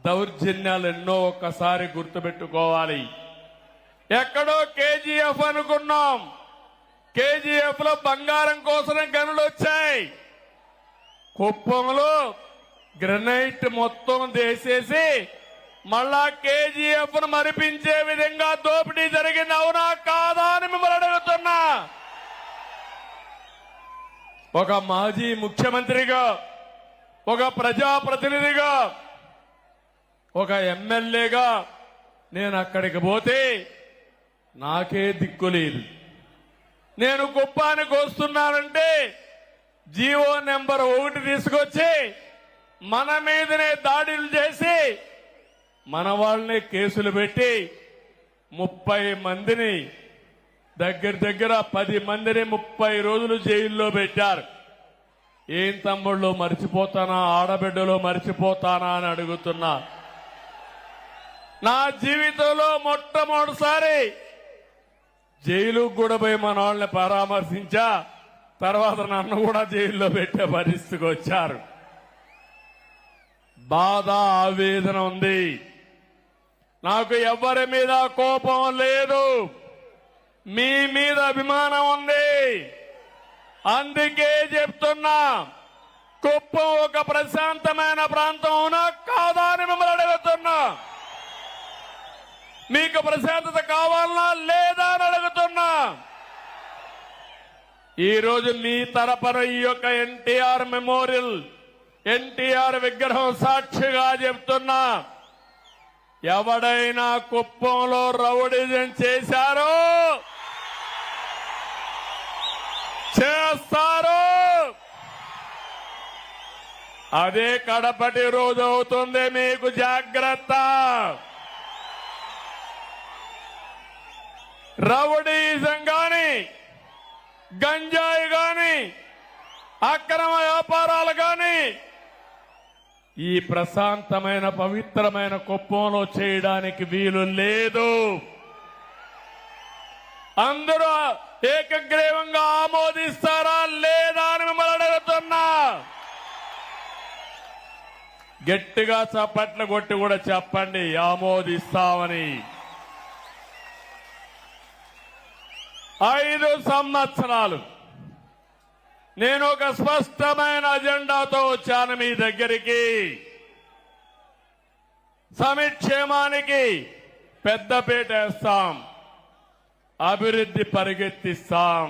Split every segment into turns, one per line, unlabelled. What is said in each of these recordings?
దౌర్జన్యాలు ఎన్నో ఒక్కసారి గుర్తుపెట్టుకోవాలి. ఎక్కడో కేజీఎఫ్ అనుకున్నాం, కేజీఎఫ్ లో బంగారం కోసం గనులు వచ్చాయి. కుప్పంలో గ్రనైట్ మొత్తం దేసేసి మళ్ళా కేజీఎఫ్ ను మరిపించే విధంగా దోపిడీ జరిగింది. అవునా కాదా అని మిమ్మల్ని అడుగుతున్నా. ఒక మాజీ ముఖ్యమంత్రిగా, ఒక ప్రజాప్రతినిధిగా, ఒక ఎమ్మెల్యేగా నేను అక్కడికి పోతే నాకే దిక్కు లేదు. నేను కుప్పానికి వస్తున్నానంటే జీవో నెంబర్ 1 తీసుకొచ్చి మన మీదనే దాడులు చేసి మన వాళ్ళని కేసులు పెట్టి 30 మందిని దగ్గర 10 మందిని 30 రోజులు జైల్లో పెట్టారు. ఏం తమ్ముళ్ళు మర్చిపోతానా, ఆడబిడ్డలో మర్చిపోతానా అని అడుగుతున్నా. నా జీవితంలో మొట్టమొదటిసారి జైలుకు కూడా పోయి మన వాళ్ళని పరామర్శించా. తర్వాత నన్ను కూడా జైల్లో పెట్టే పరిస్థితికి వచ్చారు. బాధ, ఆవేదన ఉంది. నాకు ఎవరి మీద కోపం లేదు, మీ మీద అభిమానం ఉంది. అందుకే చెప్తున్నా, కుప్పం ఒక ప్రశాంతమైన ప్రాంతం అవునా కాదా అని మిమ్మల్ని అడుగుతున్నా. మీకు ప్రశాంతత కావాలనా లేదా అని అడుగుతున్నా. ఈ రోజు మీ తరపున ఈ యొక్క ఎన్టీఆర్ మెమోరియల్, ఎన్టీఆర్ విగ్రహం సాక్షిగా చెప్తున్నా, ఎవడైనా కుప్పంలో రౌడీజం చేశారో చేస్తారు. అదే కడపటి రోజు అవుతుంది. మీకు జాగ్రత్త. రౌడీజం గాని, గంజాయి గాని, అక్రమ వ్యాపారాలు గాని ఈ ప్రశాంతమైన పవిత్రమైన కుప్పంలో చేయడానికి వీలు లేదు. అందరూ ఏకగ్రీవంగా ఆమోదిస్తారా లేదా అని మిమ్మల్ని అడుగుతున్నా. గట్టిగా చప్పట్లు కొట్టి కూడా చెప్పండి ఆమోదిస్తామని. 5 సంవత్సరాలు నేను ఒక స్పష్టమైన అజెండాతో వచ్చాను మీ దగ్గరికి. సంక్షేమానికి పెద్దపీట వేస్తాం, అభివృద్ధి పరిగెత్తిస్తాం.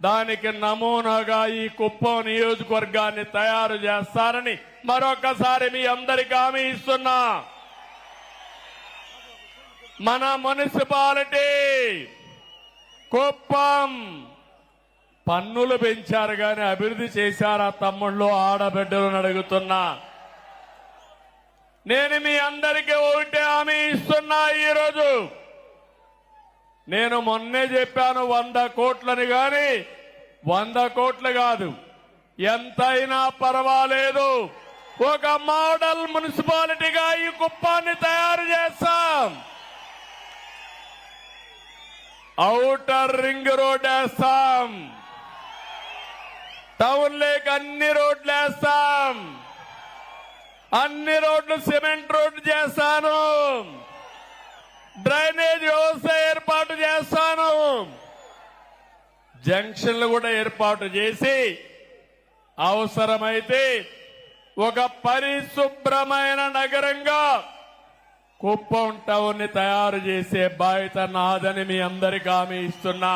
దానికి నమూనాగా ఈ కుప్పం నియోజకవర్గాన్ని తయారు చేస్తారని మరొకసారి మీ అందరికీ హామీ ఇస్తున్నా. మన మున్సిపాలిటీ కుప్పం పన్నులు పెంచారు గాని అభివృద్ధి చేశారా తమ్ముళ్ళు, ఆడబిడ్డలను అడుగుతున్నా. నేను మీ అందరికీ ఒకటే హామీ ఇస్తున్నా. ఈరోజు నేను మొన్నే చెప్పాను 100 కోట్లని గాని 100 కోట్లు కాదు, ఎంతైనా పర్వాలేదు. ఒక మోడల్ మున్సిపాలిటీగా ఈ కుప్పాన్ని తయారు చేస్తాం. ఔటర్ రింగ్ రోడ్ వేస్తాం, టౌన్ లేక్ అన్ని రోడ్లు వేస్తాం, అన్ని రోడ్లు సిమెంట్ రోడ్లు చేస్తాను, డ్రైనేజ్ వ్యవస్థ ఏర్పాటు చేస్తాను, జంక్షన్లు కూడా ఏర్పాటు చేసి అవసరమైతే ఒక పరిశుభ్రమైన నగరంగా కుప్పం టౌన్ ని తయారు చేసే బాధ్యత నాదని మీ అందరికీ హామీ ఇస్తున్నా.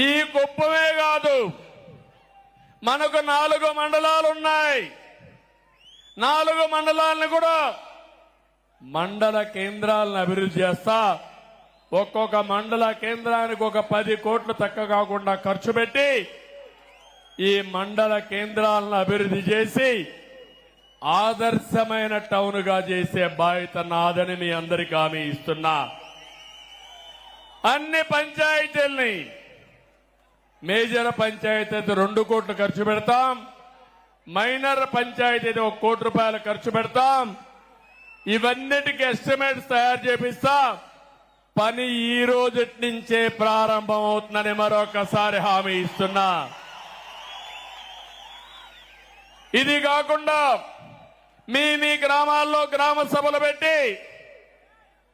ఈ కుప్పమే కాదు, మనకు 4 మండలాలు ఉన్నాయి. 4 మండలాలను కూడా మండల కేంద్రాలను అభివృద్ధి చేస్తా. ఒక్కొక్క మండల కేంద్రానికి ఒక 10 కోట్లు తక్కువ కాకుండా ఖర్చు పెట్టి ఈ మండల కేంద్రాలను అభివృద్ధి చేసి ఆదర్శమైన టౌన్ గా చేసే బాధ్యత నాదని మీ అందరికీ హామీ ఇస్తున్నా. అన్ని పంచాయతీల్ని, మేజర్ పంచాయతీ అయితే 2 కోట్లు ఖర్చు పెడతాం, మైనర్ పంచాయతీ అయితే 1 కోటి రూపాయలు ఖర్చు పెడతాం. ఇవన్నిటికీ ఎస్టిమేట్స్ తయారు చేపిస్తా. పని ఈ రోజు నుంచే ప్రారంభం అవుతుందని మరొకసారి హామీ ఇస్తున్నా. ఇది కాకుండా మీ గ్రామాల్లో గ్రామ సభలు పెట్టి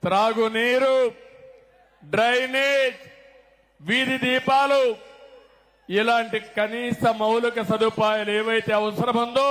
త్రాగునీరు, డ్రైనేజ్, వీధి దీపాలు ఇలాంటి కనీస మౌలిక సదుపాయాలు ఏవైతే అవసరముందో